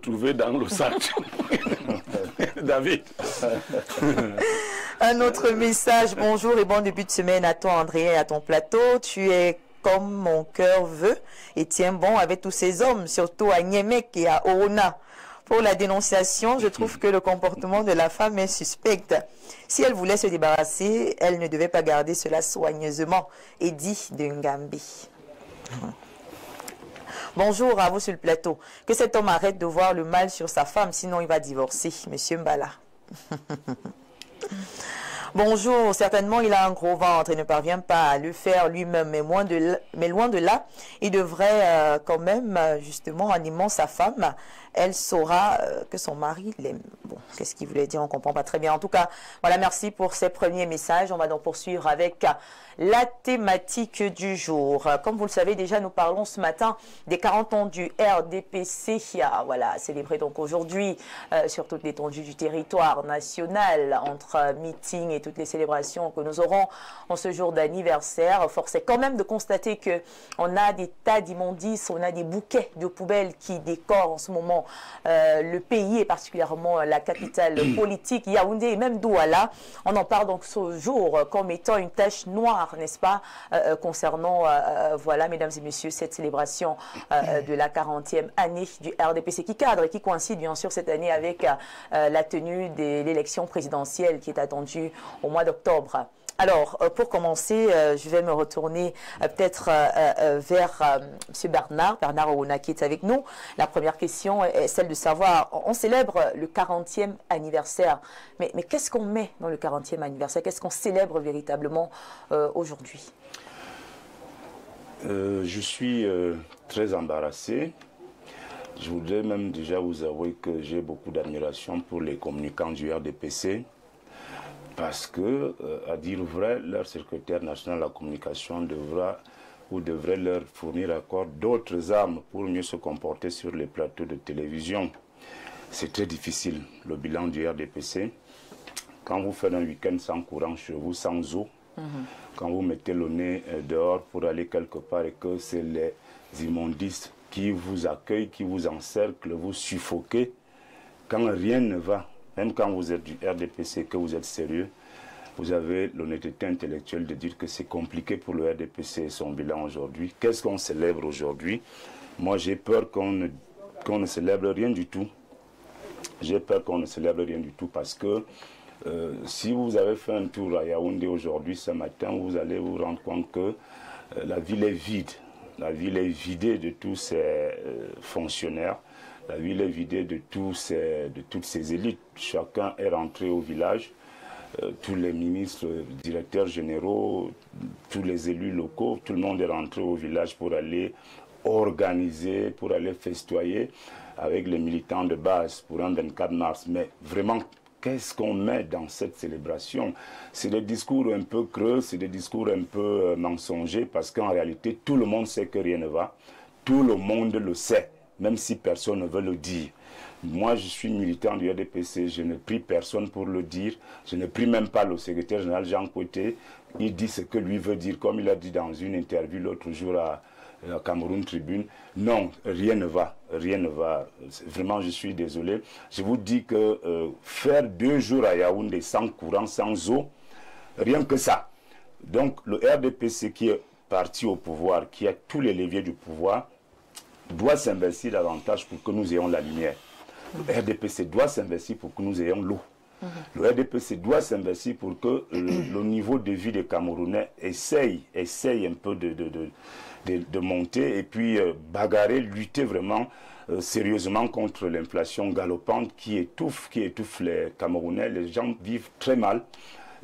retrouver dans le sac. David. Un autre message. Bonjour et bon début de semaine à toi, André, et à ton plateau. Tu es comme mon cœur veut et tiens bon avec tous ces hommes, surtout à Niemek et à Orona. Pour la dénonciation, je trouve que le comportement de la femme est suspect. Si elle voulait se débarrasser, elle ne devait pas garder cela soigneusement. Eddie de Ngambi. Bonjour à vous sur le plateau. Que cet homme arrête de voir le mal sur sa femme, sinon il va divorcer. Monsieur Mbala. Bonjour, certainement il a un gros ventre et ne parvient pas à le faire lui-même, mais loin de là, il devrait quand même, justement, en aimant sa femme, elle saura que son mari l'aime. Bon, qu'est-ce qu'il voulait dire, on ne comprend pas très bien. En tout cas, voilà, merci pour ces premiers messages. On va donc poursuivre avec la thématique du jour. Comme vous le savez déjà, nous parlons ce matin des 40 ans du RDPC, voilà, célébré donc aujourd'hui sur toute l'étendue du territoire national, entre meetings et toutes les célébrations que nous aurons en ce jour d'anniversaire. Force est quand même de constater que on a des tas d'immondices, on a des bouquets de poubelles qui décorent en ce moment le pays et particulièrement la capitale politique, Yaoundé et même Douala. On en parle donc ce jour comme étant une tache noire, n'est-ce pas, concernant, voilà, mesdames et messieurs, cette célébration de la 40e année du RDPC qui cadre et qui coïncide bien sûr cette année avec la tenue de l'élection présidentielle qui est attendue au mois d'octobre. Alors, pour commencer, je vais me retourner peut-être vers M. Bernard Ouna qui est avec nous. La première question est celle de savoir, on célèbre le 40e anniversaire, mais qu'est-ce qu'on met dans le 40e anniversaire? Qu'est-ce qu'on célèbre véritablement aujourd'hui? Je suis très embarrassé. Je voudrais même déjà vous avouer que j'ai beaucoup d'admiration pour les communicants du RDPC. Parce que, à dire vrai, leur secrétaire national de la communication devrait leur fournir encore d'autres armes pour mieux se comporter sur les plateaux de télévision. C'est très difficile, le bilan du RDPC. Quand vous faites un week-end sans courant chez vous, sans eau, quand vous mettez le nez dehors pour aller quelque part et que c'est les immondices qui vous accueillent, qui vous encerclent, vous suffoquez, quand rien ne va, même quand vous êtes du RDPC, que vous êtes sérieux, vous avez l'honnêteté intellectuelle de dire que c'est compliqué pour le RDPC et son bilan aujourd'hui. Qu'est-ce qu'on célèbre aujourd'hui? Moi, j'ai peur qu'on ne célèbre rien du tout. J'ai peur qu'on ne célèbre rien du tout parce que si vous avez fait un tour à Yaoundé aujourd'hui, ce matin, vous allez vous rendre compte que la ville est vide. La ville est vidée de tous ses fonctionnaires. La ville est vidée de toutes ces élites. Chacun est rentré au village. Tous les ministres, directeurs généraux, tous les élus locaux, tout le monde est rentré au village pour aller organiser, pour aller festoyer avec les militants de base pour un 24 mars. Mais vraiment, qu'est-ce qu'on met dans cette célébration? C'est des discours un peu creux, c'est des discours un peu mensongers parce qu'en réalité, tout le monde sait que rien ne va. Tout le monde le sait. Même si personne ne veut le dire. Moi, je suis militant du RDPC, je ne prie personne pour le dire, je ne prie même pas le secrétaire général Jean Côté, il dit ce que lui veut dire, comme il a dit dans une interview l'autre jour à Cameroun Tribune. Non, rien ne va, rien ne va. Vraiment, je suis désolé. Je vous dis que faire 2 jours à Yaoundé sans courant, sans eau, rien que ça. Donc, le RDPC qui est parti au pouvoir, qui a tous les leviers du pouvoir, doit s'investir davantage pour que nous ayons la lumière. Le RDPC doit s'investir pour que nous ayons l'eau. Le RDPC doit s'investir pour que le niveau de vie des Camerounais essaye un peu de monter et puis bagarrer, lutter vraiment sérieusement contre l'inflation galopante qui étouffe les Camerounais. Les gens vivent très mal.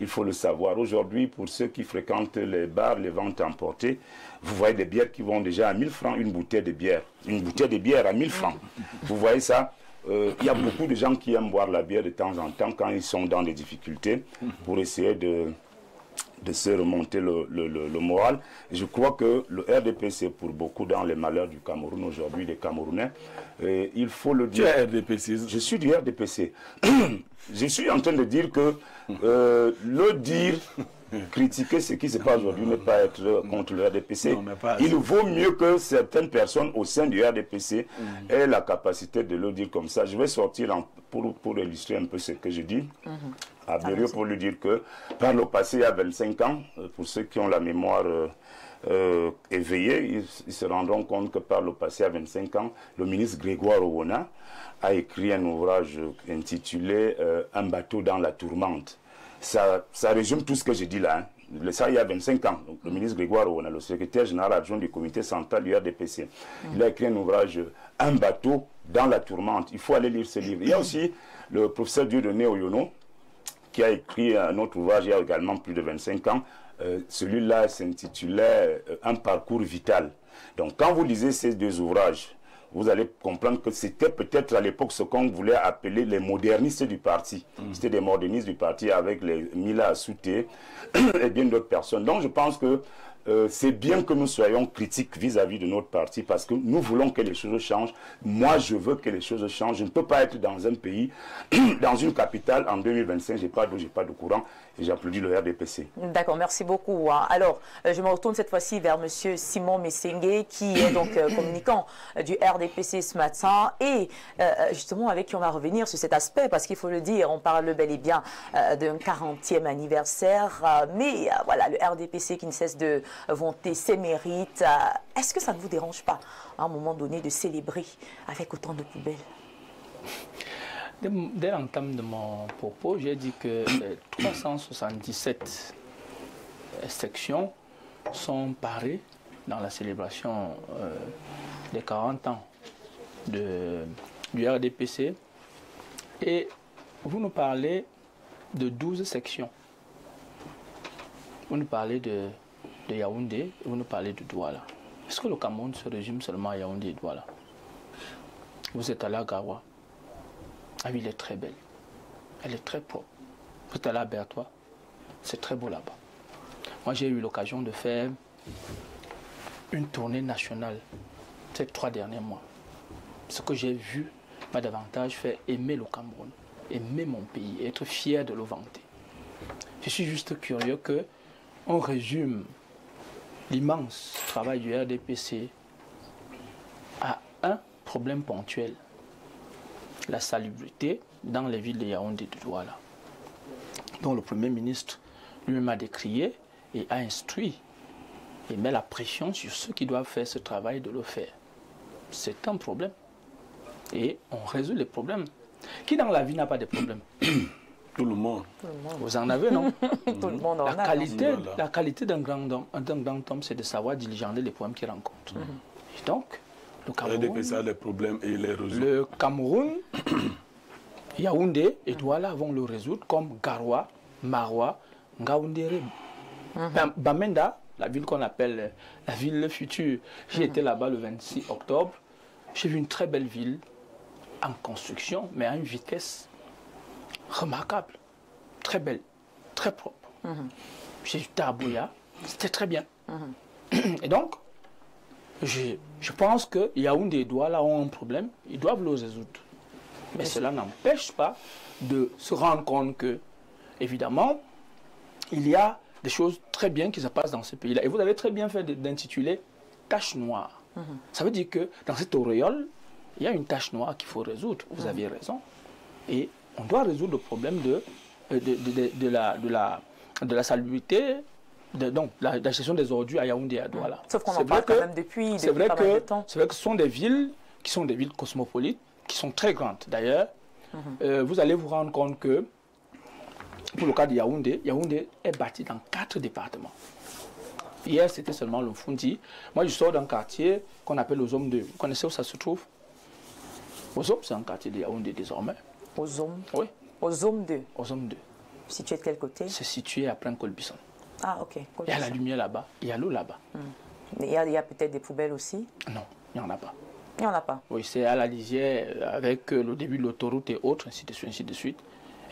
Il faut le savoir. Aujourd'hui, pour ceux qui fréquentent les bars, les ventes emportées, vous voyez des bières qui vont déjà à 1000 francs, une bouteille de bière. Une bouteille de bière à 1000 francs. Vous voyez ça? Il y a beaucoup de gens qui aiment boire la bière de temps en temps quand ils sont dans des difficultés pour essayer de se remonter le moral. Et je crois que le RDPC, pour beaucoup dans les malheurs du Cameroun aujourd'hui, des Camerounais, il faut le dire. Tu es RDPC? Je suis du RDPC. je suis en train de dire que le dire, critiquer ce qui se passe aujourd'hui, ne pas être contre le RDPC. Il vaut mieux que certaines personnes au sein du RDPC aient la capacité de le dire comme ça. Je vais sortir pour illustrer un peu ce que je dis. À Berrios, pour lui dire que par le passé, il y a 25 ans, pour ceux qui ont la mémoire éveillée, ils se rendront compte que par le passé, à 25 ans, le ministre Grégoire Owona a écrit un ouvrage intitulé « Un bateau dans la tourmente ». Ça résume tout ce que j'ai dit là. Hein. Ça, il y a 25 ans. Donc, le ministre Grégoire Owona, le secrétaire général adjoint du comité central du RDPC, il a écrit un ouvrage « Un bateau dans la tourmente ». Il faut aller lire ce livre. Il y a aussi le professeur Dieudonné Oyono, qui a écrit un autre ouvrage il y a également plus de 25 ans. Celui-là s'intitulait « Un parcours vital ». Donc, quand vous lisez ces deux ouvrages, vous allez comprendre que c'était peut-être à l'époque ce qu'on voulait appeler les modernistes du parti. C'était des modernistes du parti avec les Mila Assouté et bien d'autres personnes. Donc je pense que c'est bien que nous soyons critiques vis-à-vis de notre parti parce que nous voulons que les choses changent. Moi, je veux que les choses changent. Je ne peux pas être dans un pays, dans une capitale, en 2025, je n'ai pas d'eau, je n'ai pas de courant et j'applaudis le RDPC. D'accord, merci beaucoup. Alors, je me retourne cette fois-ci vers M. Simon Messengue, qui est donc communicant du RDPC ce matin et justement avec qui on va revenir sur cet aspect parce qu'il faut le dire, on parle bel et bien d'un 40e anniversaire, mais voilà, le RDPC qui ne cesse de vanter ses mérites. Est-ce que ça ne vous dérange pas, à un moment donné, de célébrer avec autant de poubelles? Dès l'entame de mon propos, j'ai dit que 377 sections sont parées dans la célébration des 40 ans du RDPC. Et vous nous parlez de 12 sections. Vous nous parlez de Yaoundé, vous nous parlez de Douala. Est-ce que le Cameroun se résume seulement à Yaoundé et Douala? Vous êtes allé à Garoua. La ville est très belle. Elle est très propre. Vous êtes allé à Bertois. C'est très beau là-bas. Moi, j'ai eu l'occasion de faire une tournée nationale ces 3 derniers mois. Ce que j'ai vu m'a davantage fait aimer le Cameroun, aimer mon pays, être fier de le vanter. Je suis juste curieux qu'on résume l'immense travail du RDPC à un problème ponctuel, la salubrité dans les villes de Yaoundé et de Douala, dont le Premier ministre lui-même a décrié et a instruit et met la pression sur ceux qui doivent faire ce travail de le faire. C'est un problème. Et on résout les problèmes. Qui dans la vie n'a pas de problèmes? Tout le monde. Vous en avez, non? Tout le monde en a. La qualité d'un grand homme, c'est de savoir diligenter les problèmes qu'il rencontre. Et donc, le Cameroun, ça, les problèmes et les résout. Le Cameroun, Yaoundé et Douala vont le résoudre comme Garoua, Maroua, Ngaoundéré. Bamenda, la ville qu'on appelle la ville future. J'ai été là-bas le 26 octobre. J'ai vu une très belle ville en construction, mais à une vitesse remarquable. Très belle, très propre. J'ai été à Bouya, c'était très bien. Et donc, je pense que Yaoundé et Douala ont un problème, ils doivent le résoudre. Mais cela n'empêche pas de se rendre compte que, évidemment, il y a des choses très bien qui se passent dans ce pays-là. Et vous avez très bien fait d'intituler « Tache noire ». Ça veut dire que dans cette auréole, il y a une tache noire qu'il faut résoudre. Vous avez raison. Et on doit résoudre le problème de la salubrité, donc la gestion des ordures à Yaoundé et à Douala. Sauf qu'on en parle quand même depuis pas mal de temps. C'est vrai que ce sont des villes qui sont des villes cosmopolites, qui sont très grandes. D'ailleurs, vous allez vous rendre compte que, pour le cas de Yaoundé, Yaoundé est bâti dans 4 départements. Hier, c'était seulement le Fundi. Moi, je sors d'un quartier qu'on appelle Ozom 2. Vous connaissez où ça se trouve? Ozom, c'est un quartier de Yaoundé désormais. Ozom? Oui. Ozom 2. Ozom 2. Situé de quel côté? C'est situé à plein Colbisson. Ah, ok. Il y a la lumière là-bas, il y a l'eau là-bas. Mais il y a peut-être des poubelles aussi? Non, il n'y en a pas. Il n'y en a pas? Oui, c'est à la lisière avec le début de l'autoroute et autres, ainsi de suite, ainsi de suite.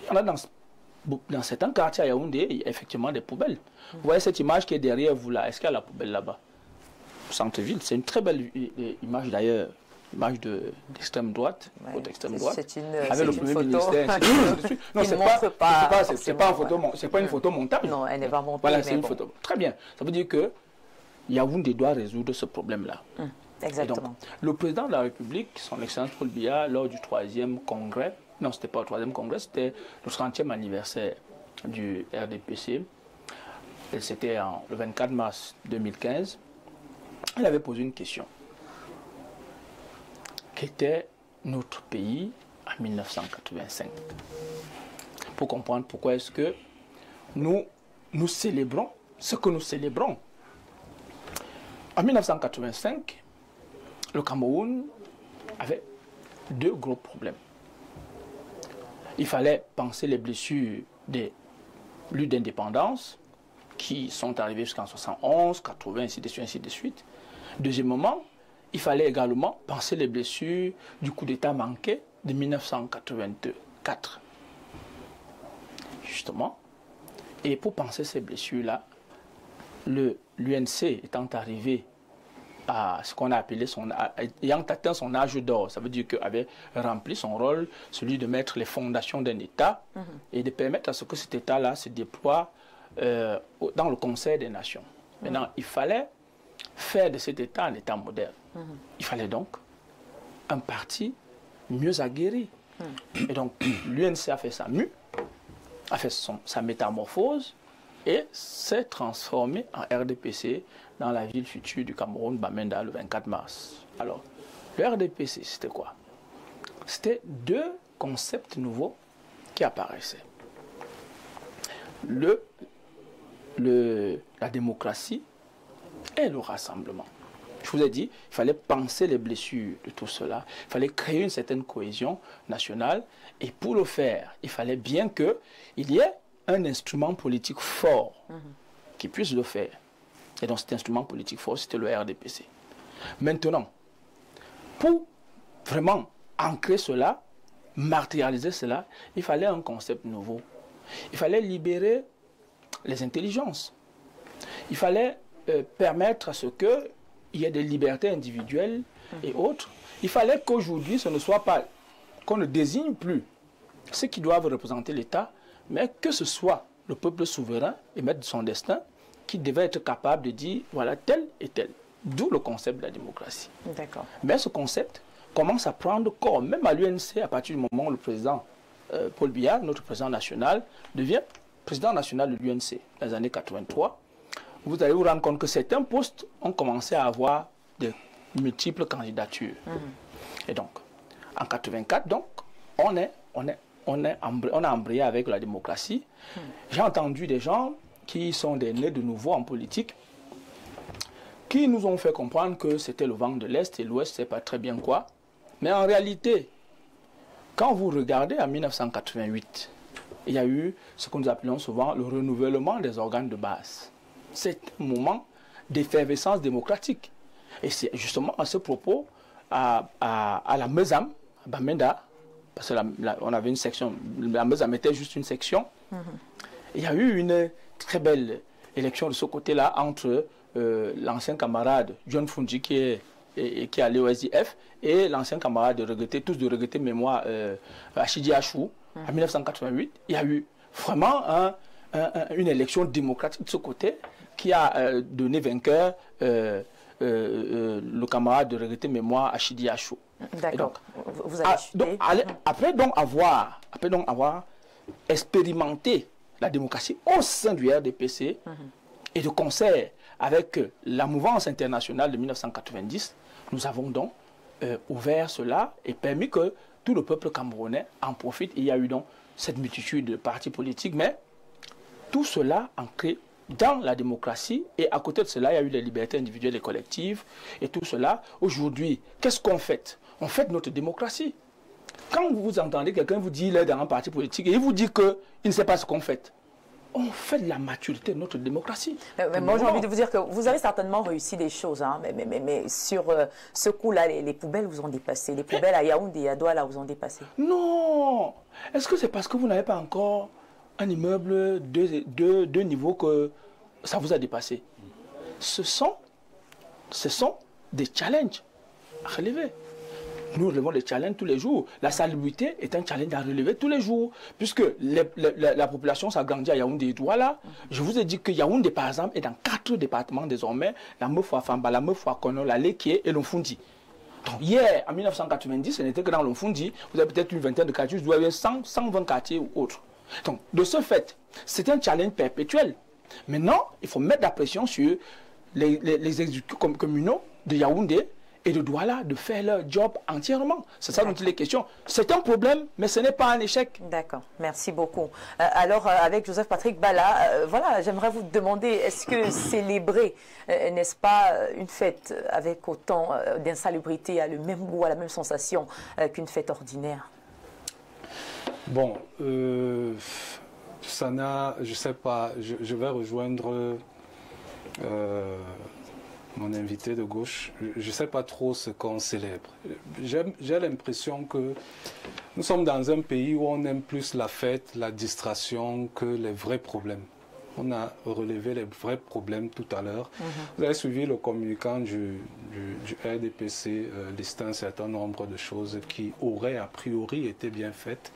Il y en a dans certains quartiers à Yaoundé, il y a effectivement des poubelles. Vous voyez cette image qui est derrière vous là, est-ce qu'il y a la poubelle là-bas? Centre-ville, c'est une très belle image d'ailleurs. image d'extrême droite, Ouais, d'extrême droite, c'est une avec le Premier ministre. Non, c'est pas une photo montage. Non, elle n'est pas montée. Voilà, c'est une photo. Très bien. Ça veut dire que Yaoundé doit résoudre ce problème-là. Exactement. Donc, le président de la République, son Excellence Paul Biya, lors du 3e congrès, non, c'était pas le 3e congrès, c'était le 30e anniversaire du RDPC. C'était le 24 mars 2015. Il avait posé une question. Qu'était notre pays en 1985? Pour comprendre pourquoi est-ce que nous célébrons ce que nous célébrons. En 1985, le Cameroun avait deux gros problèmes. Il fallait penser les blessures des luttes d'indépendance qui sont arrivées jusqu'en 71, 80, ainsi de suite. Deuxièmement, il fallait également penser les blessures du coup d'État manqué de 1984. Justement. Et pour penser ces blessures-là, l'UNC étant arrivé à ce qu'on a appelé ayant atteint son âge d'or, ça veut dire qu'il avait rempli son rôle, celui de mettre les fondations d'un État et de permettre à ce que cet État-là se déploie dans le Conseil des Nations. Maintenant, il fallait faire de cet État un État moderne. Il fallait donc un parti mieux aguerri. Et donc, l'UNC a fait sa mue, a fait sa métamorphose et s'est transformé en RDPC dans la ville future du Cameroun, Bamenda, le 24 mars. Alors, le RDPC, c'était quoi? C'était deux concepts nouveaux qui apparaissaient. La démocratie et le rassemblement. Je vous ai dit, il fallait penser les blessures de tout cela, il fallait créer une certaine cohésion nationale, et pour le faire, il fallait bien qu'il y ait un instrument politique fort qui puisse le faire. Et donc cet instrument politique fort, c'était le RDPC. Maintenant, pour vraiment ancrer cela, matérialiser cela, il fallait un concept nouveau. Il fallait libérer les intelligences. Il fallait permettre à ce qu'il y ait des libertés individuelles et autres. Il fallait qu'aujourd'hui, ce ne soit pas, qu'on ne désigne plus ceux qui doivent représenter l'État, mais que ce soit le peuple souverain et maître de son destin qui devait être capable de dire, voilà, tel et tel. D'où le concept de la démocratie. D'accord. Mais ce concept commence à prendre corps, même à l'UNC, à partir du moment où le président Paul Biya, notre président national, devient président national de l'UNC dans les années 83. Vous allez vous rendre compte que certains postes ont commencé à avoir de multiples candidatures. Et donc, en 84, donc, on a embrayé avec la démocratie. J'ai entendu des gens qui sont des nés de nouveau en politique, qui nous ont fait comprendre que c'était le vent de l'Est et l'Ouest, c'est pas très bien quoi. Mais en réalité, quand vous regardez en 1988, il y a eu ce que nous appelons souvent le renouvellement des organes de base. C'est un moment d'effervescence démocratique. Et c'est justement à ce propos, à la MESAM, à Bamenda, parce qu'on avait une section, la MESAM était juste une section, il y a eu une très belle élection de ce côté-là entre l'ancien camarade John Fungi qui est allé au SDF et l'ancien camarade tous de regretter mémoire Achidi Achou en 1988. Il y a eu vraiment une élection démocratique de ce côté qui a donné vainqueur le camarade de regretter mémoire Achidi Achou. D'accord. Vous avez après avoir expérimenté la démocratie au sein du RDPC et de concert avec la mouvance internationale de 1990, nous avons donc ouvert cela et permis que tout le peuple camerounais en profite. Il y a eu donc cette multitude de partis politiques, mais tout cela ancré dans la démocratie, et à côté de cela, il y a eu les libertés individuelles et collectives, et tout cela. Aujourd'hui, qu'est-ce qu'on fait? On fait notre démocratie. Quand vous entendez quelqu'un vous dire qu'il est dans un parti politique et il vous dit qu'il ne sait pas ce qu'on fait, on fait de la maturité de notre démocratie. Mais moi, j'ai envie de vous dire que vous avez certainement réussi des choses, hein, mais sur ce coup-là, les poubelles vous ont dépassé. Les poubelles à Yaoundé et à Douala vous ont dépassé. Non! Est-ce que c'est parce que vous n'avez pas encore un immeuble deux niveaux que ça vous a dépassé? Ce sont des challenges à relever. nous relevons des challenges tous les jours. La salubrité est un challenge à relever tous les jours, puisque la population s'agrandit à Yaoundé et Douala. Je vous ai dit que Yaoundé, par exemple, est dans 4 départements désormais, la Meufou Famba, la Meufou Kono, la Lekié et l'Onfundi. Donc hier, en 1990, ce n'était que dans l'Onfundi, vous avez peut-être une vingtaine de quartiers, vous avez 120 quartiers ou autres. Donc, de ce fait, c'est un challenge perpétuel. Maintenant, il faut mettre la pression sur les exécutifs communaux de Yaoundé et de Douala de faire leur job entièrement. C'est ça dont il est question. C'est un problème, mais ce n'est pas un échec. D'accord, merci beaucoup. Alors, avec Joseph Patrick Bala, voilà, j'aimerais vous demander, est-ce que célébrer, n'est-ce pas une fête avec autant d'insalubrité, a le même goût, a la même sensation qu'une fête ordinaire? Bon, ça n'a, je sais pas, je vais rejoindre mon invité de gauche. Je ne sais pas trop ce qu'on célèbre. J'ai l'impression que nous sommes dans un pays où on aime plus la fête, la distraction que les vrais problèmes. On a relevé les vrais problèmes tout à l'heure. Vous avez suivi le communicant du RDPC listant un certain nombre de choses qui auraient a priori été bien faites.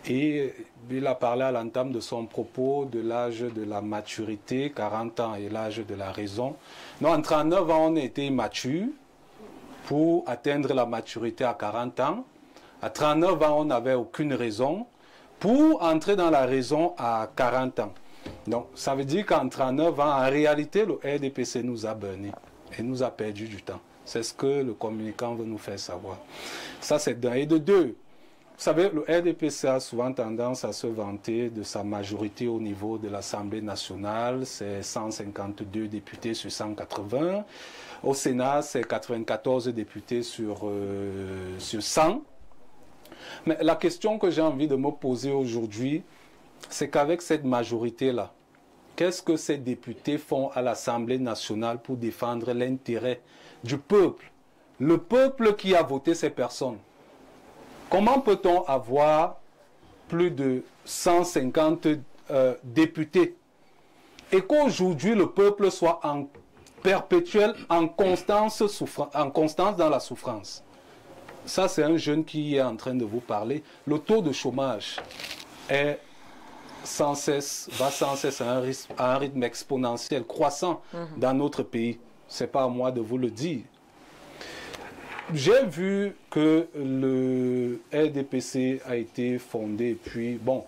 Et il a parlé à l'entame de son propos de l'âge de la maturité, 40 ans, et l'âge de la raison. Non, en 39 ans, on a été immature pour atteindre la maturité à 40 ans. À 39 ans, on n'avait aucune raison pour entrer dans la raison à 40 ans. Donc, ça veut dire qu'en 39 ans, en réalité, le RDPC nous a burné et nous a perdu du temps. C'est ce que le communicant veut nous faire savoir. Ça, c'est d'un. Et de deux, vous savez, le RDPC a souvent tendance à se vanter de sa majorité au niveau de l'Assemblée nationale. C'est 152 députés sur 180. Au Sénat, c'est 94 députés sur 100. Mais la question que j'ai envie de me poser aujourd'hui, c'est qu'avec cette majorité-là, qu'est-ce que ces députés font à l'Assemblée nationale pour défendre l'intérêt du peuple? Le peuple qui a voté ces personnes. Comment peut-on avoir plus de 150 députés et qu'aujourd'hui le peuple soit en perpétuelle, en constance dans la souffrance? Ça, c'est un jeune qui est en train de vous parler. Le taux de chômage est va sans cesse à un rythme exponentiel, croissant dans notre pays. Ce n'est pas à moi de vous le dire. J'ai vu que le RDPC a été fondé, puis bon,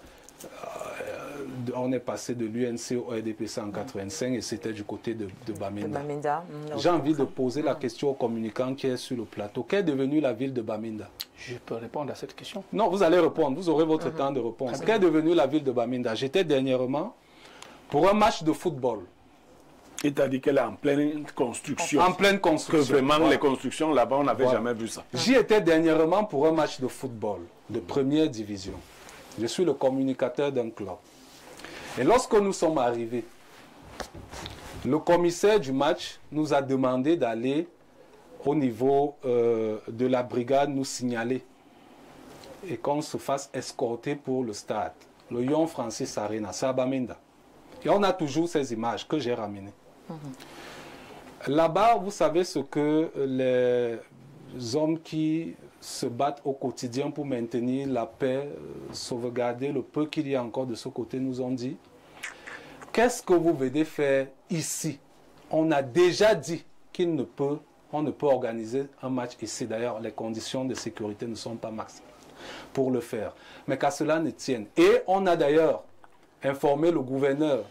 on est passé de l'UNC au RDPC en 85 et c'était du côté de Bamenda. J'ai envie de poser la question au communicant qui est sur le plateau. Qu'est devenue la ville de Bamenda? Je peux répondre à cette question. Non, vous allez répondre, vous aurez votre temps de réponse. Qu'est devenue la ville de Bamenda? J'étais dernièrement pour un match de football. Et tu as dit qu'elle est en pleine construction. En pleine construction. Que vraiment les constructions là-bas, on n'avait jamais vu ça. J'y étais dernièrement pour un match de football de première division. Je suis le communicateur d'un club. Et lorsque nous sommes arrivés, le commissaire du match nous a demandé d'aller au niveau de la brigade nous signaler et qu'on se fasse escorter pour le stade. Le Yon Francis Arena, c'est à Bamenda. Et on a toujours ces images que j'ai ramenées. Là-bas, vous savez ce que les hommes qui se battent au quotidien pour maintenir la paix, sauvegarder le peu qu'il y a encore de ce côté nous ont dit. Qu'est-ce que vous venez faire ici? On a déjà dit qu'on ne peut organiser un match ici. D'ailleurs, les conditions de sécurité ne sont pas maximales pour le faire. Mais qu'à cela ne tienne. Et on a d'ailleurs informé le gouverneur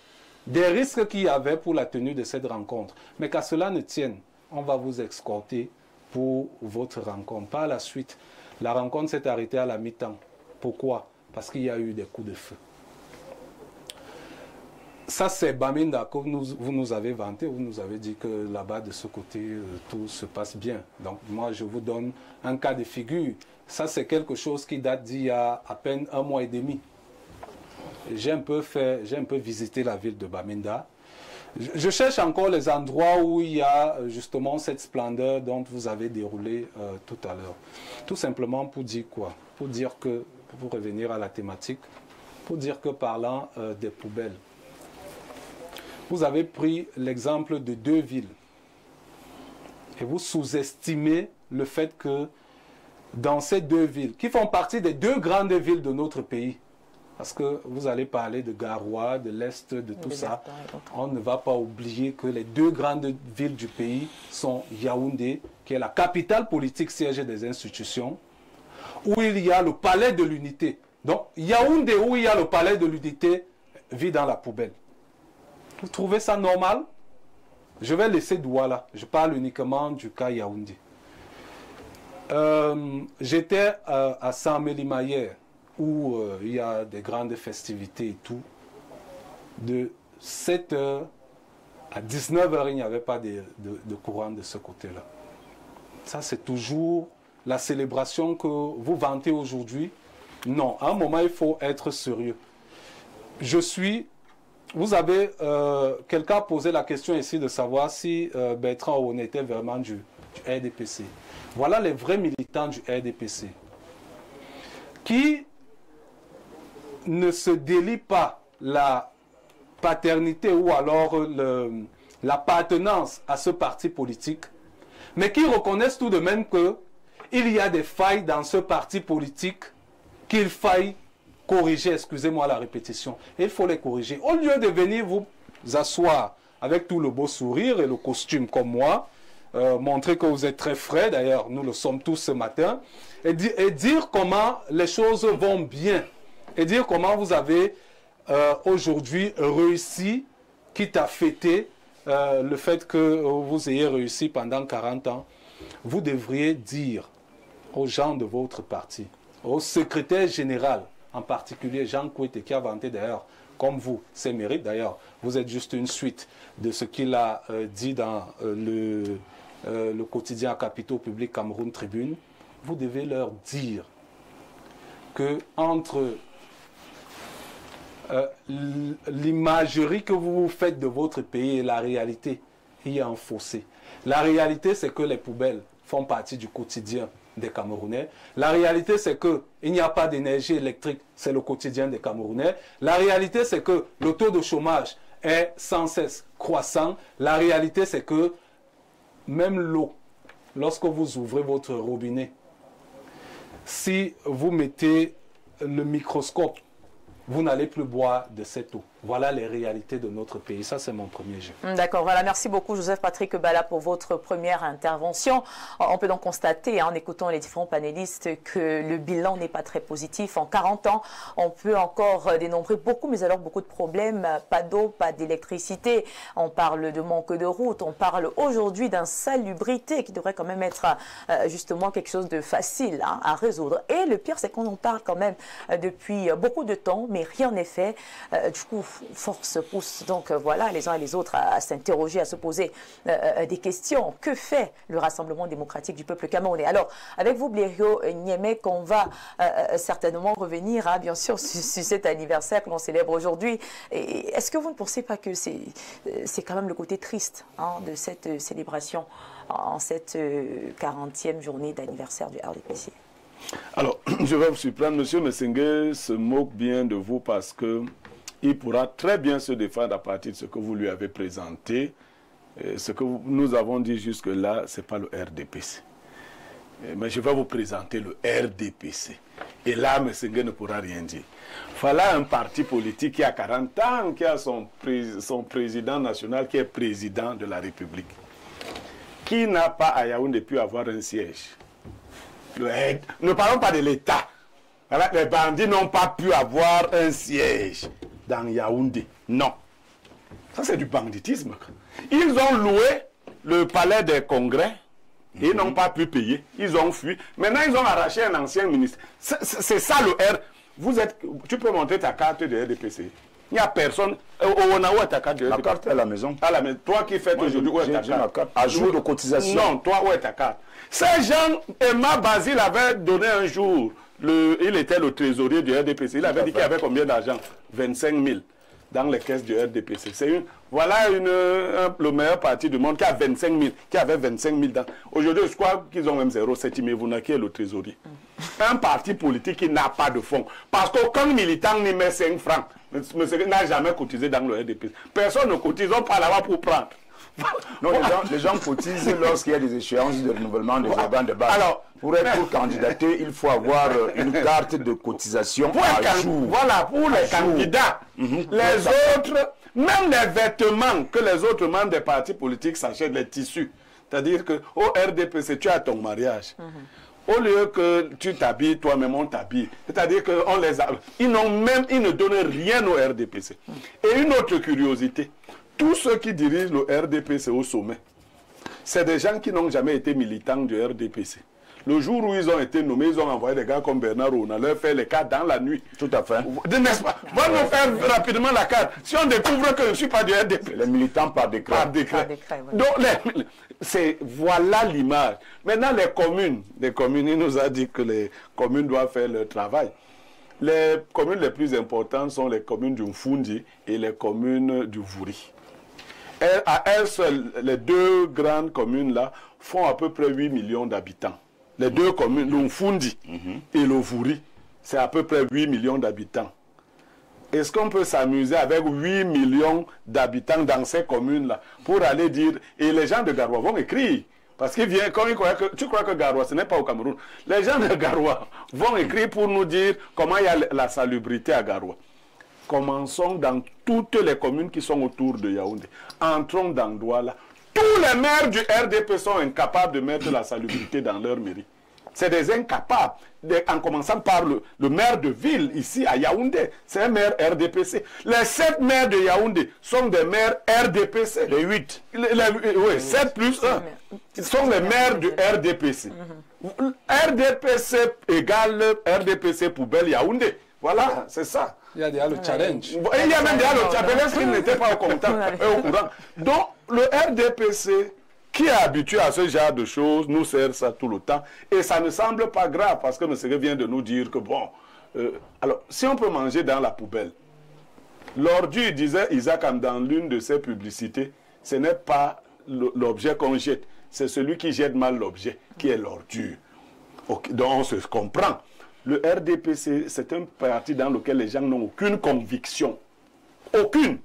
des risques qu'il y avait pour la tenue de cette rencontre. Mais qu'à cela ne tienne, on va vous escorter pour votre rencontre. Par la suite, la rencontre s'est arrêtée à la mi-temps. Pourquoi? Parce qu'il y a eu des coups de feu. Ça, c'est Bamenda que vous nous avez vanté, vous nous avez dit que là-bas, de ce côté, tout se passe bien. Donc, moi, je vous donne un cas de figure. Ça, c'est quelque chose qui date d'il y a à peine 1 mois et demi. J'ai un peu visité la ville de Bamenda. Je cherche encore les endroits où il y a justement cette splendeur dont vous avez déroulé tout à l'heure. Tout simplement pour dire quoi? Pour dire que, pour revenir à la thématique, pour dire que parlant des poubelles, vous avez pris l'exemple de 2 villes et vous sous-estimez le fait que dans ces deux villes, qui font partie des deux grandes villes de notre pays. Parce que vous allez parler de Garoua, de l'Est, de tout ça. On ne va pas oublier que les deux grandes villes du pays sont Yaoundé, qui est la capitale politique siège des institutions, où il y a le palais de l'unité. Donc Yaoundé, où il y a le palais de l'unité, vit dans la poubelle. Vous trouvez ça normal? Je vais laisser Douala. Je parle uniquement du cas Yaoundé. J'étais à Saint-Mélimaï hier, où il y a des grandes festivités et tout. De 7h à 19h, il n'y avait pas de courant de ce côté-là. Ça, c'est toujours la célébration que vous vantez aujourd'hui. Non, à un moment, il faut être sérieux. Vous avez, quelqu'un a posé la question ici de savoir si Bertrand Owoné était vraiment du RDPC. Voilà les vrais militants du RDPC qui ne se délient pas la paternité ou alors l'appartenance à ce parti politique, mais qui reconnaissent tout de même qu'il y a des failles dans ce parti politique qu'il faille corriger, excusez-moi la répétition, et il faut les corriger. Au lieu de venir vous asseoir avec tout le beau sourire et le costume comme moi, montrer que vous êtes très frais, d'ailleurs nous le sommes tous ce matin, et dire comment les choses vont bien, et dire comment vous avez aujourd'hui réussi, quitte à fêter le fait que vous ayez réussi pendant 40 ans, vous devriez dire aux gens de votre parti, au secrétaire général, en particulier Jean Kouete, qui a vanté d'ailleurs, comme vous, ses mérites. D'ailleurs, vous êtes juste une suite de ce qu'il a dit dans le quotidien Capitaux Public Cameroun Tribune. Vous devez leur dire que entre l'imagerie que vous faites de votre pays et la réalité, il y a un fossé. La réalité, c'est que les poubelles font partie du quotidien des Camerounais. La réalité, c'est qu'il n'y a pas d'énergie électrique, c'est le quotidien des Camerounais. La réalité, c'est que le taux de chômage est sans cesse croissant. La réalité, c'est que même l'eau, lorsque vous ouvrez votre robinet, si vous mettez le microscope, vous n'allez plus boire de cette eau. Voilà les réalités de notre pays. Ça, c'est mon premier jeu. D'accord. Voilà. Merci beaucoup, Joseph-Patrick Bala, pour votre première intervention. On peut donc constater, en écoutant les différents panélistes, que le bilan n'est pas très positif. En 40 ans, on peut encore dénombrer beaucoup, mais alors beaucoup de problèmes. Pas d'eau, pas d'électricité. On parle de manque de route. On parle aujourd'hui d'insalubrité qui devrait quand même être justement quelque chose de facile à résoudre. Et le pire, c'est qu'on en parle quand même depuis beaucoup de temps, mais rien n'est fait. Du coup, force pousse donc voilà les uns et les autres à s'interroger, à se poser des questions. Que fait le Rassemblement démocratique du peuple camerounais? Alors, avec vous, Blériot Niémec, on va certainement revenir, bien sûr, sur cet anniversaire que l'on célèbre aujourd'hui. Est-ce que vous ne pensez pas que c'est quand même le côté triste de cette célébration en cette 40e journée d'anniversaire du RDPC? Alors, je vais vous surprendre, M. Messenger se moque bien de vous parce que il pourra très bien se défendre à partir de ce que vous lui avez présenté. Ce que nous avons dit jusque-là, ce n'est pas le RDPC. Mais je vais vous présenter le RDPC. Et là, Messenger ne pourra rien dire. Voilà un parti politique qui a 40 ans, qui a son président national, qui est président de la République. Qui n'a pas à Yaoundé pu avoir un siège? Ne parlons pas de l'État. Les bandits n'ont pas pu avoir un siège dans Yaoundé. Non. Ça, c'est du banditisme. Ils ont loué le palais des congrès et ils n'ont pas pu payer. Ils ont fui. Maintenant, ils ont arraché un ancien ministre. C'est ça le R. Tu peux montrer ta carte de RDPC. Il n'y a personne. On a où est ta carte de RDPC? La carte est à la maison. À la maison. Toi qui fais aujourd'hui, où est ta carte? Ajout de cotisation. Non, toi, où est ta carte? Ces gens, Emma Basile avait donné un jour. Il était le trésorier du RDPC. Il avait dit qu'il y avait combien d'argent? 25 000 dans les caisses du RDPC. Voilà le meilleur parti du monde qui a 25 000, qui avait 25 000 dans. Aujourd'hui, je crois qu'ils ont même 0,7 000. Vous n'avez qui est le trésorier. Un parti politique qui n'a pas de fonds. Parce qu'aucun militant n'y met 5 francs. Monsieur n'a jamais cotisé dans le RDPC. Personne ne cotise, on part là-bas pour prendre. Non, les gens cotisent lorsqu'il y a des échéances de renouvellement des organes de base. Alors, Pour candidater, il faut avoir une carte de cotisation à jour. Voilà, pour les candidats. Les autres, même les vêtements que les autres membres des partis politiques s'achètent, les tissus. C'est-à-dire qu'au RDPC, tu as ton mariage. Au lieu que tu t'habilles, toi-même on t'habille. C'est-à-dire qu'on les a... Ils ne donnent rien au RDPC. Et une autre curiosité, tous ceux qui dirigent le RDPC au sommet, c'est des gens qui n'ont jamais été militants du RDPC. Le jour où ils ont été nommés, ils ont envoyé des gars comme Bernard Rona, leur fait les cartes dans la nuit. Tout à fait. N'est-ce pas? Va nous faire rapidement la carte. Si on découvre que je ne suis pas du RDPC. Les militants par décret. Par décret. Oui. Donc, voilà l'image. Maintenant, les communes, il nous a dit que les communes doivent faire leur travail. Les communes les plus importantes sont les communes du Mfundi et les communes du Vouri. À elles seules, les deux grandes communes-là font à peu près 8 millions d'habitants. Les deux communes, le Mfundi et le Vouri, c'est à peu près 8 millions d'habitants. Est-ce qu'on peut s'amuser avec 8 millions d'habitants dans ces communes-là pour aller dire... Et les gens de Garoua vont écrire. Parce qu'ils viennent, quand ils croient que... Tu crois que Garoua, ce n'est pas au Cameroun. Les gens de Garoua vont écrire pour nous dire comment il y a la salubrité à Garoua. Commençons dans toutes les communes qui sont autour de Yaoundé. Entrons dans Douala. Tous les maires du RDP sont incapables de mettre la salubrité dans leur mairie. C'est des incapables. En commençant par le maire de ville, ici à Yaoundé. C'est un maire RDPC. Les 7 maires de Yaoundé sont des maires RDPC. Les 8. Oui, 7 plus 1. Ils sont les maires du RDPC. RDPC égale RDPC poubelle Yaoundé. Voilà, c'est ça. Il y a déjà le challenge. Il y a même déjà le challenge qui n'était pas au courant. Donc, le RDPC, qui est habitué à ce genre de choses, nous sert ça tout le temps. Et ça ne semble pas grave, parce que M. vient de nous dire que, bon, alors, si on peut manger dans la poubelle, l'ordure, disait Isaac dans l'une de ses publicités, ce n'est pas l'objet qu'on jette, c'est celui qui jette mal l'objet, qui est l'ordure. Donc, on se comprend. Le RDPC, c'est un parti dans lequel les gens n'ont aucune conviction. Aucune.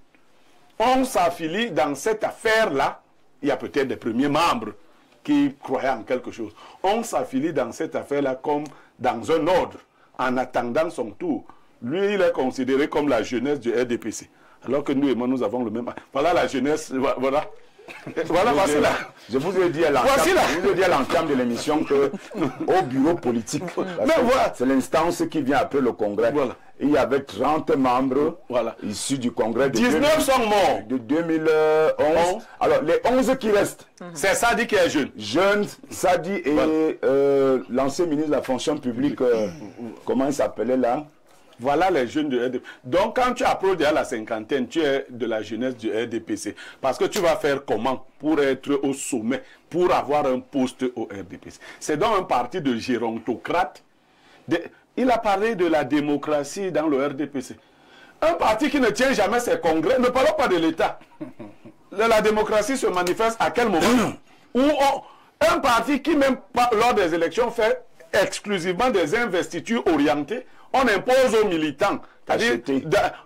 On s'affilie dans cette affaire-là. Il y a peut-être des premiers membres qui croyaient en quelque chose. On s'affilie dans cette affaire-là comme dans un ordre, en attendant son tour. Lui, il est considéré comme la jeunesse du RDPC. Alors que nous et moi, nous avons le même... Voilà la jeunesse, voilà. Voilà, voici là. Je vous ai dit à l'entame de l'émission qu'au bureau politique, voilà, c'est l'instance qui vient après le congrès. Voilà. Il y avait 30 membres issus du congrès. 19 sont morts. De 2011. Alors, les 11 qui restent. C'est Sadi qui est jeune. Jeune, Sadi et l'ancien ministre de la fonction publique, comment il s'appelait là? Voilà les jeunes du RDPC. Donc, quand tu approches à la cinquantaine, tu es de la jeunesse du RDPC. Parce que tu vas faire comment pour être au sommet, pour avoir un poste au RDPC? C'est donc un parti de gérontocrates. Il a parlé de la démocratie dans le RDPC. Un parti qui ne tient jamais ses congrès, ne parlons pas de l'État. La démocratie se manifeste à quel moment? Un parti qui, même lors des élections, fait exclusivement des investitures orientées. On impose aux militants.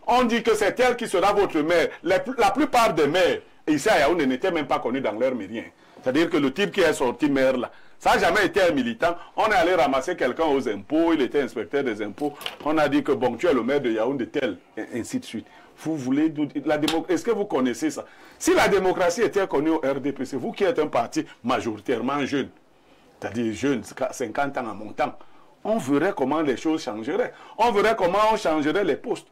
On dit que c'est elle qui sera votre maire. La plupart des maires, ici à Yaoundé, n'étaient même pas connus dans leur mairie. C'est-à-dire que le type qui est sorti maire là, ça n'a jamais été un militant. On est allé ramasser quelqu'un aux impôts, il était inspecteur des impôts. On a dit que bon, tu es le maire de Yaoundé tel, et ainsi de suite. Vous voulez... Est-ce que vous connaissez ça? Si la démocratie était connue au RDPC, vous qui êtes un parti majoritairement jeune, c'est-à-dire jeune, 50 ans en montant, on verrait comment les choses changeraient. On verrait comment on changerait les postes.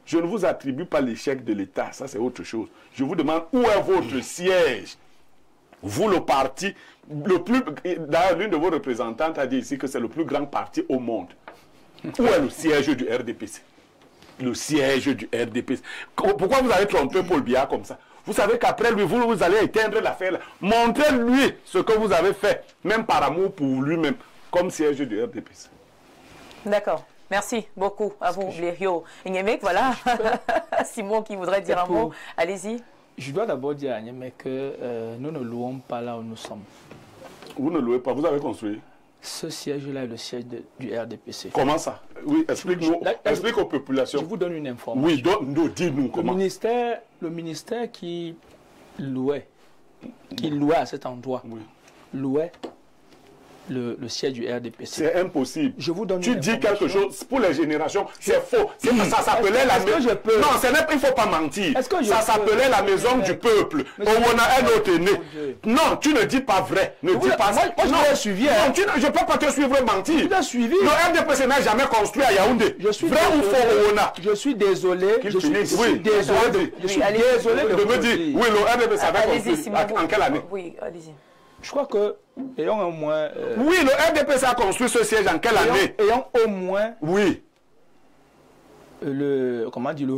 Je ne vous attribue pas l'échec de l'État, ça c'est autre chose. Je vous demande où est votre siège. Vous, le parti, le plus... D'ailleurs, l'une de vos représentantes a dit ici que c'est le plus grand parti au monde. Où est le siège du RDPC? Le siège du RDPC. Pourquoi vous avez trompé Paul Biya comme ça? Vous savez qu'après lui, vous allez éteindre l'affaire. Montrez-lui ce que vous avez fait, même par amour pour lui-même, comme siège du RDPC. D'accord. Merci beaucoup à vous, Blériot. Nyemek, voilà. Simon qui voudrait dire un mot. Allez-y. Je dois d'abord dire à Nyemek que nous ne louons pas là où nous sommes. Vous ne louez pas, vous avez construit. Ce siège-là est le siège du RDPC. Comment ça? Oui, explique-nous, explique aux populations. Je vous donne une information. Oui, dis-nous comment. Le ministère qui louait à cet endroit, louait le siège du RDPC. C'est impossible. Je vous donne Tu dis quelque chose pour les générations, c'est faux. Ça s'appelait la maison. Non, il ne faut pas mentir. Ça s'appelait la maison du peuple. Où on a un autre né. Non, tu ne dis pas vrai. Ne dis pas ça. Moi, je l'ai suivi. Je ne peux pas te suivre mentir. Tu l'as suivi. Le RDPC n'a jamais construit à Yaoundé. Je suis vrai ou faux, Oona? Je suis désolé. Je suis désolé de me dire. Oui, le RDPC avait construit. En quelle année? Oui, allez-y. Je crois que, ayant au moins... oui, le RDPC a construit ce siège en quelle année? Ayant au moins... Oui. Le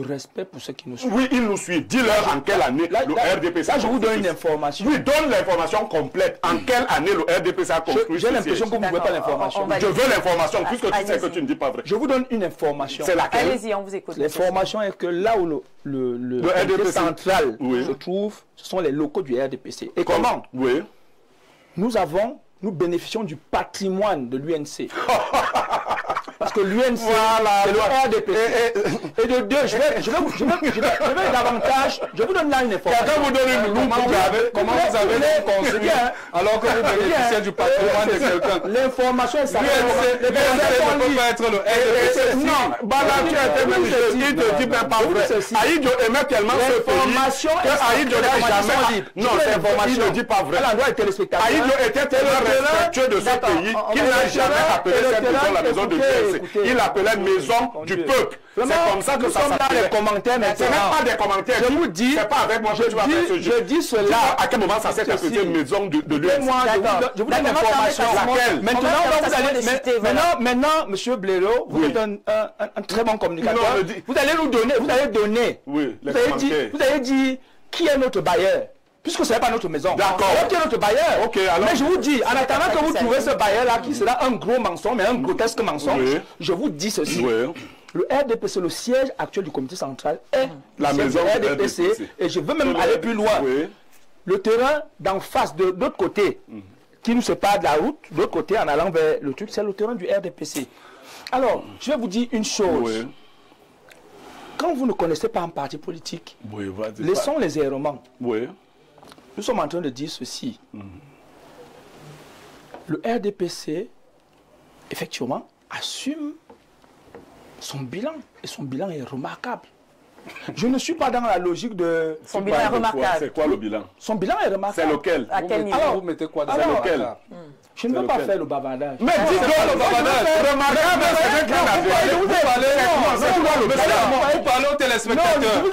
respect pour ceux qui nous suivent. Oui, ils nous suivent. Dis-leur en quelle année le RDPC a construit. Là, je vous donne une information. Oui, donne l'information complète. En quelle année le RDPC a construit. J'ai l'impression que vous ne voulez pas l'information. Je veux l'information, puisque tu sais que tu ne dis pas vrai. Je vous donne une information. C'est laquelle? Allez-y, on vous écoute. L'information est que là où le RDPC central se trouve, ce sont les locaux du RDPC. Et comment? Oui. Nous bénéficions du patrimoine de l'UNC. Parce que l'UNC, c'est le RDPC. Et de deux, je vais davantage, je vous donne là une information. Quelqu'un vous donne une loupe, comment vous avez construit alors que vous bénéficiez du patrimoine de quelqu'un. L'information est l'UNC ne peut pas être le RDPC. Non, Bala, tu as été même il te dit même pas vrai. Aïdjo aimait tellement ce pays que Aïdjo n'a jamais... Non, cette information ne dit pas vrai. Aïdjo était tellement respectueux de ce pays qu'il n'a jamais appelé cette maison la maison de l'UNC. Il l'appelait maison du peuple. C'est comme ça que ça s'appelle. Les commentaires maintenant. Ce n'est pas des commentaires. Je vous dis, c'est pas avec moi que tu vas faire ce jeu. Je dis cela. À quel moment ça s'est appelé maison de l'UNC? Je vous donne l'information. Laquelle? Maintenant, monsieur Blaireau, vous êtes un très bon communicateur. Vous allez nous donner. Oui, vous allez dire qui est notre bailleur. Puisque ce n'est pas notre maison. D'accord. Qui est notre bailleur. Ok, alors. Mais je vous dis, en attendant que vous trouvez ce bailleur-là, qui sera un gros mensonge, mais un grotesque mensonge, je vous dis ceci. Oui. Le RDPC, le siège actuel du comité central, est la maison du RDPC. Et je veux même aller plus loin. Oui. Le terrain d'en face, de l'autre côté, qui nous sépare de la route, de l'autre côté, en allant vers le truc, c'est le terrain du RDPC. Alors, je vais vous dire une chose. Oui. Quand vous ne connaissez pas un parti politique, vas-y, laissons les errements. Oui. Nous sommes en train de dire ceci. Le RDPC, effectivement, assume son bilan. Et son bilan est remarquable. Je ne suis pas dans la logique de... Son bilan est remarquable. C'est quoi le bilan? Son bilan est remarquable. C'est lequel? À quel niveau? Vous mettez quoi dans C'est lequel? Je ne veux pas faire le bavardage. Mais dis donc le bavardage. Remarquable, c'est bien vous parlez aux téléspectateurs. Il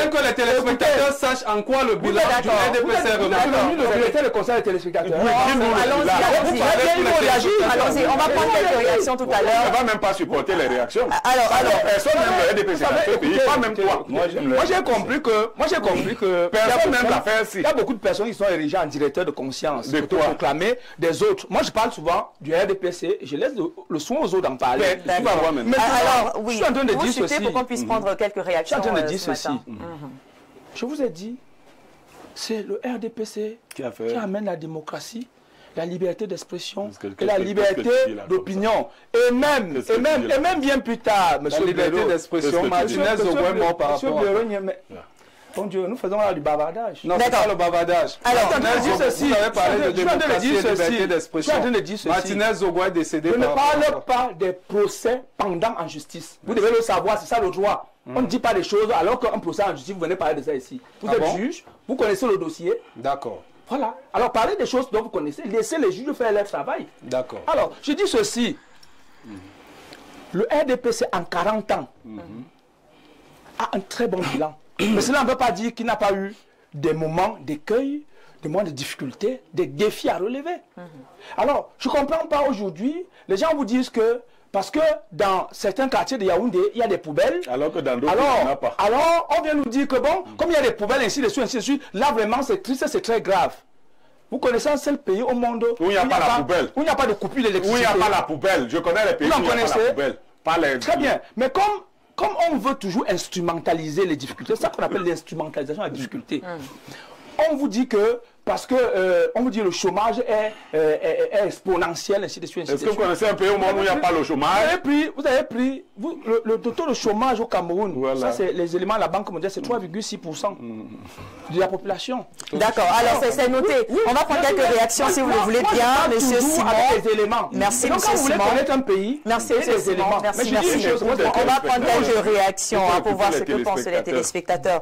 faut que les téléspectateurs sachent en quoi le bilan du RDPC est remarquable. Vous êtes le conseil des téléspectateurs. Allons-y, on va prendre quelques réactions tout à l'heure. On ne va même pas supporter les réactions. Alors, personne n'aime le RDPC dans ce pays, pas même toi. Moi j'ai compris que personne n'aime l'affaire ci. Il y a beaucoup de personnes qui sont érigées en directeur de conscience, de quoi? Proclamer des autres. Moi, je parle souvent du RDPC. Je laisse le soin aux autres d'en parler. Tu vas voir maintenant. Alors, oui, je suis en train de dire ceci. pour qu'on puisse prendre quelques réactions. Je suis en train de dire ce ceci. Je vous ai dit, c'est le RDPC qui amène la démocratie, la liberté d'expression et la liberté d'opinion. Et même bien plus tard, monsieur la liberté d'expression, Martinez au moins mort par rapport à... Mon Dieu, nous faisons là du bavardage. Non, c'est pas le bavardage. Alors, vous avez parlé de démocratie et liberté d'expression. Martinez Zogo est décédé. Je ne parle pas des procès pendant en justice. Vous devez le savoir, c'est ça le droit. On ne dit pas des choses alors qu'un procès en justice, vous venez parler de ça ici. Vous êtes juge, vous connaissez le dossier. D'accord. Voilà. Alors, parlez des choses dont vous connaissez. Laissez les juges faire leur travail. D'accord. Alors, je dis ceci. Le RDPC, en 40 ans, a un très bon bilan. Mais cela ne veut pas dire qu'il n'a pas eu des moments d'écueil, des moments de difficulté, des défis à relever. Alors, je ne comprends pas aujourd'hui, les gens vous disent que, parce que dans certains quartiers de Yaoundé, il y a des poubelles. Alors que dans d'autres, il n'y en a pas. Alors, on vient nous dire que bon, comme il y a des poubelles, ainsi de suite, là vraiment c'est triste, c'est très grave. Vous connaissez un seul pays au monde où il n'y a pas la poubelle. Où il n'y a pas de coupure d'électricité. Où il n'y a pas la poubelle. Je connais les pays où il n'y a pas la poubelle. Pas les... Très bien. Mais comme on veut toujours instrumentaliser les difficultés, c'est ça qu'on appelle l'instrumentalisation de la difficulté. On vous dit que parce que on vous dit le chômage est exponentiel, ainsi de suite. Est-ce que vous connaissez un pays au monde où il n'y a pas le chômage? Vous avez pris le taux de chômage au Cameroun, voilà. Ça c'est les éléments de la Banque mondiale, c'est 3,6% de la population. D'accord, alors c'est noté. On va prendre quelques réactions si vous le voulez bien, monsieur Simon. Des éléments. Merci, donc, monsieur quand vous voulez Simon. connaître un pays, Merci, monsieur des éléments. Simon. Merci, merci. On va prendre quelques réactions pour voir ce que pensent les téléspectateurs.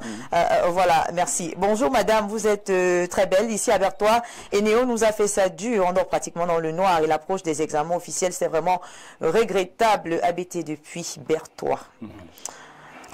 Voilà, merci. Bonjour madame, vous êtes très belle ici à Berthois. Et Néo nous a fait ça dur, on dort pratiquement dans le noir. Et l'approche des examens officiels, c'est vraiment regrettable. Habité depuis Berthois.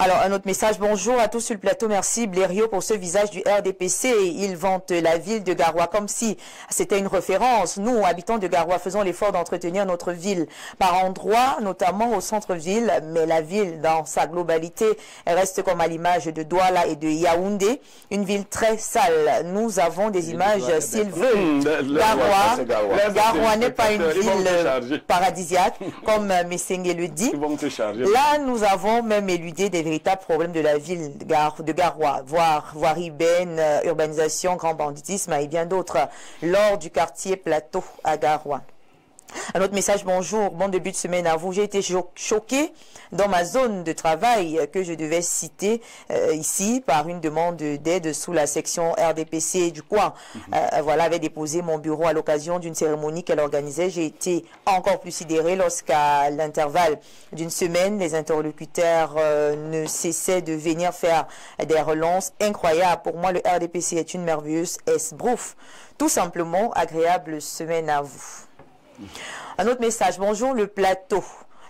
Alors, un autre message. Bonjour à tous sur le plateau. Merci Blériot pour ce visage du RDPC. Il vante la ville de Garoua comme si c'était une référence. Nous, habitants de Garoua, faisons l'effort d'entretenir notre ville par endroits, notamment au centre-ville. Mais la ville, dans sa globalité, elle reste comme à l'image de Douala et de Yaoundé. Une ville très sale. Nous avons des images, s'ils veulent. Garoua n'est pas une ville paradisiaque, comme Messengue le dit. Là, nous avons même éludé des véritables problèmes de la ville de Garoua, voire urbaine, urbanisation, grand banditisme et bien d'autres lors du quartier Plateau à Garoua. Un autre message, bonjour, bon début de semaine à vous. J'ai été choqué dans ma zone de travail que je devais citer ici par une demande d'aide sous la section RDPC du coin. Voilà, avait déposé mon bureau à l'occasion d'une cérémonie qu'elle organisait. J'ai été encore plus sidéré lorsqu'à l'intervalle d'une semaine, les interlocuteurs ne cessaient de venir faire des relances incroyables. Pour moi, le RDPC est une merveilleuse esbrouffe. Tout simplement, agréable semaine à vous. Un autre message, bonjour le plateau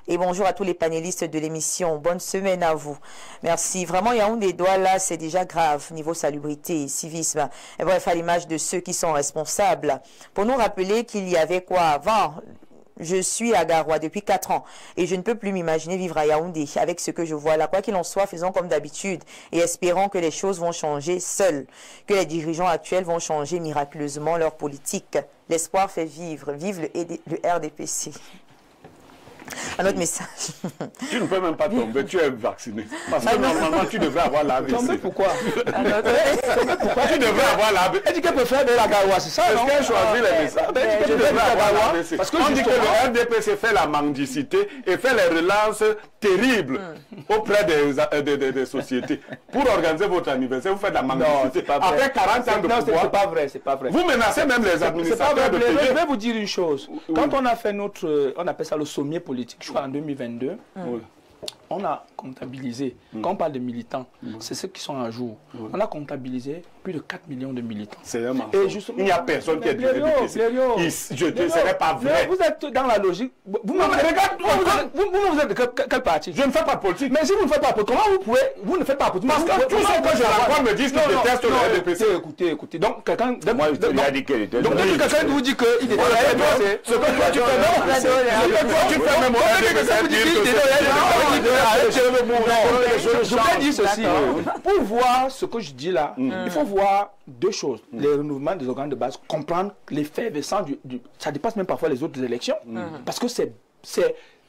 et bonjour à tous les panélistes de l'émission, bonne semaine à vous. Merci, vraiment Yaoundé Douala c'est déjà grave niveau salubrité et civisme, et bref à l'image de ceux qui sont responsables, pour nous rappeler qu'il y avait quoi avant. Je suis à Garoua depuis 4 ans et je ne peux plus m'imaginer vivre à Yaoundé avec ce que je vois là. Quoi qu'il en soit, faisons comme d'habitude et espérons que les choses vont changer seules, que les dirigeants actuels vont changer miraculeusement leur politique. L'espoir fait vivre. Vive le RDPC. Un autre message. Tu ne peux même pas tomber, tu es vacciné. Parce que normalement, tu devrais avoir l'AVC. Tomber pourquoi? Pourquoi tu devrais avoir l'AVC? Elle dit qu'elle peut faire de la Garoua, c'est ça? Est-ce qu'elle choisit les messages? Tu devrais avoir l'AVC. Parce qu'on dit que le RDPC fait la mendicité et fait les relances terribles auprès des sociétés. Pour organiser votre anniversaire, vous faites la mendicité. Après 40 ans de pouvoir. C'est pas vrai, c'est pas vrai. Vous menacez même les administrateurs de payer. Je vais vous dire une chose. Quand on a fait notre, on appelle ça le sommier politique, je crois en 2022, on a comptabilisé, quand on parle de militants, c'est ceux qui sont à jour. On a comptabilisé plus de 4 millions de militants. C'est un mensonge. Il n'y a personne qui est du RDPC. Je ne serais pas vrai. Vous êtes dans la logique. Vous êtes de quel parti? Je ne fais pas de politique. Mais si vous ne faites pas de politique, comment vous pouvez... Vous ne faites pas de politique. Parce que tous ceux que je rencontre me disent qu'ils détestent le RDPC. Écoutez. Donc quelqu'un... Moi, je lui ai dit qu'il était... Donc quelqu'un vous dit qu'il déteste le RDPC. Ce que toi tu fais, non. Ce que toi tu fais même au RDPC. Je voulais dire ceci. Pour voir ce que je dis là, il faut voir deux choses. Les renouvellements des organes de base, comprendre l'effervescence du... Ça dépasse même parfois les autres élections. Parce que ce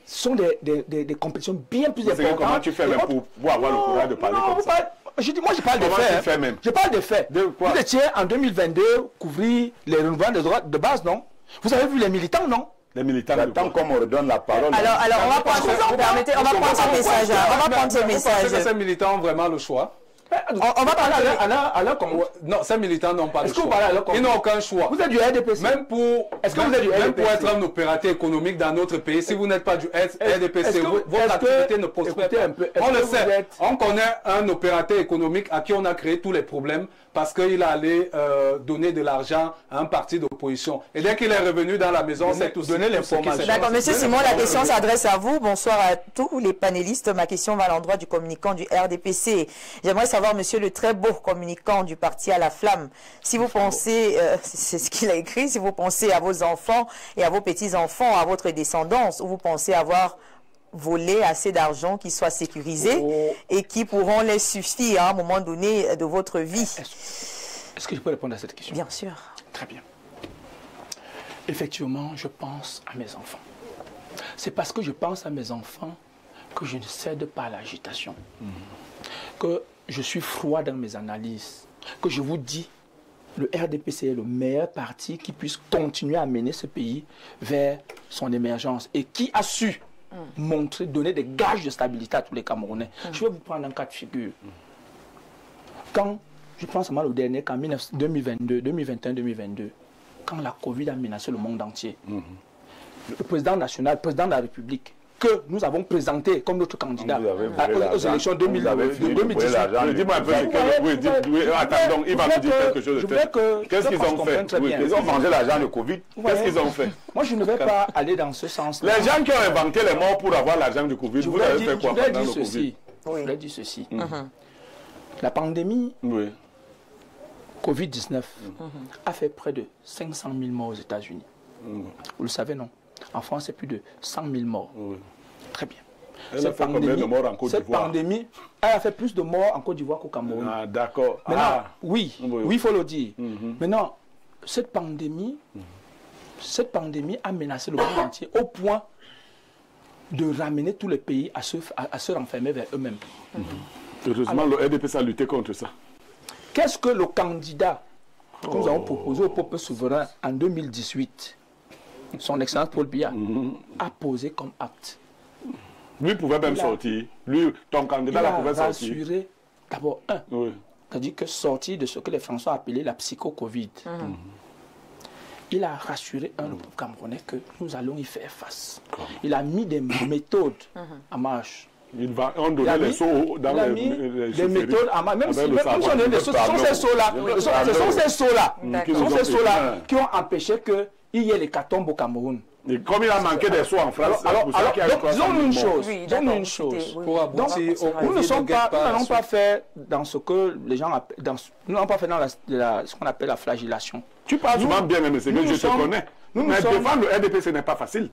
sont des compétitions bien plus importantes. Comment tu fais même pour avoir le courage de parler comme ça? Moi, je parle des faits. Je parle des faits. Vous étiez en 2022 couvrir les renouvellements des organes de base, non? Vous avez vu les militants, non? Les militants. Tant qu'on me redonne la parole. Alors on va prendre ce message. On va prendre ce message. Est-ce que ces militants ont vraiment le choix? On va parler à leur comme... Non, ces militants n'ont pas de choix. Ils n'ont aucun choix. Vous êtes du RDPC. Même pour être un opérateur économique dans notre pays, si vous n'êtes pas du RDPC, votre activité ne prospère pas. On le sait. On connaît un opérateur économique à qui on a créé tous les problèmes parce qu'il allait donner de l'argent à un parti d'opposition. Et dès qu'il est revenu dans la maison, c'est tout donner l'information. D'accord, monsieur Simon, la question s'adresse à vous. Bonsoir à tous les panélistes. Ma question va à l'endroit du communicant du RDPC. J'aimerais savoir, monsieur le très beau communicant du parti à la flamme, si vous pensez, c'est ce qu'il a écrit, si vous pensez à vos enfants et à vos petits-enfants, à votre descendance, ou vous pensez avoir volé assez d'argent qui soit sécurisé et qui pourront les suffire à un moment donné de votre vie. Est-ce que je peux répondre à cette question? Bien sûr. Très bien. Effectivement, je pense à mes enfants. C'est parce que je pense à mes enfants que je ne cède pas à l'agitation. Que je suis froid dans mes analyses. Que je vous dis le RDPC est le meilleur parti qui puisse continuer à mener ce pays vers son émergence et qui a su montrer, donner des gages de stabilité à tous les Camerounais. Je vais vous prendre un cas de figure. Quand, je pense mal au dernier, qu'en 2021-2022, quand la Covid a menacé le monde entier, le président national, le président de la République, que nous avons présenté comme notre candidat aux élections 2018. Dis-moi un peu, attends, il va me dire quelque chose. Qu'est-ce qu'ils ont fait? Ils ont mangé l'argent de Covid. Qu'est-ce qu'ils ont fait? Moi, je ne vais pas aller dans ce sens-là. Les gens qui ont inventé les morts pour avoir l'argent du Covid, vous avez fait quoi pendant le Covid? Je voulais dire ceci. La pandémie Covid-19 a fait près de 500 000 morts aux États-Unis. Vous le savez, non? En France, c'est plus de 100 000 morts. Très bien. Cette pandémie, elle a fait plus de morts en Côte d'Ivoire qu'au Cameroun. Ah, d'accord. Maintenant, oui, il faut le dire. Maintenant, cette pandémie a menacé le monde entier au point de ramener tous les pays à se renfermer vers eux-mêmes. Heureusement, le RDPC a lutté contre ça. Qu'est-ce que le candidat que nous avons proposé au peuple souverain en 2018, son excellence Paul Biya, a posé comme acte? Lui pouvait même sortir. Lui, ton candidat, là, pouvait sortir. Il a rassuré, d'abord, c'est-à-dire que sortir de ce que les Français ont appelé la psycho-Covid. Il a rassuré le peuple camerounais que nous allons y faire face. Il a mis des méthodes en marche. On donnait les sauts dans les des méthodes en marche. Même si on donne des sauts, ce sont ces sauts-là qui ont empêché qu'il y ait l'hécatombe au Cameroun. Et comme il a manqué des sauts en France, disons-nous une chose. Donc, nous n'allons pas faire dans ce que les gens appellent, nous n'allons pas faire dans ce qu'on appelle la flagellation. Tu parles souvent bien, mais c'est que je te connais. Mais défendre le RDP, ce n'est pas facile.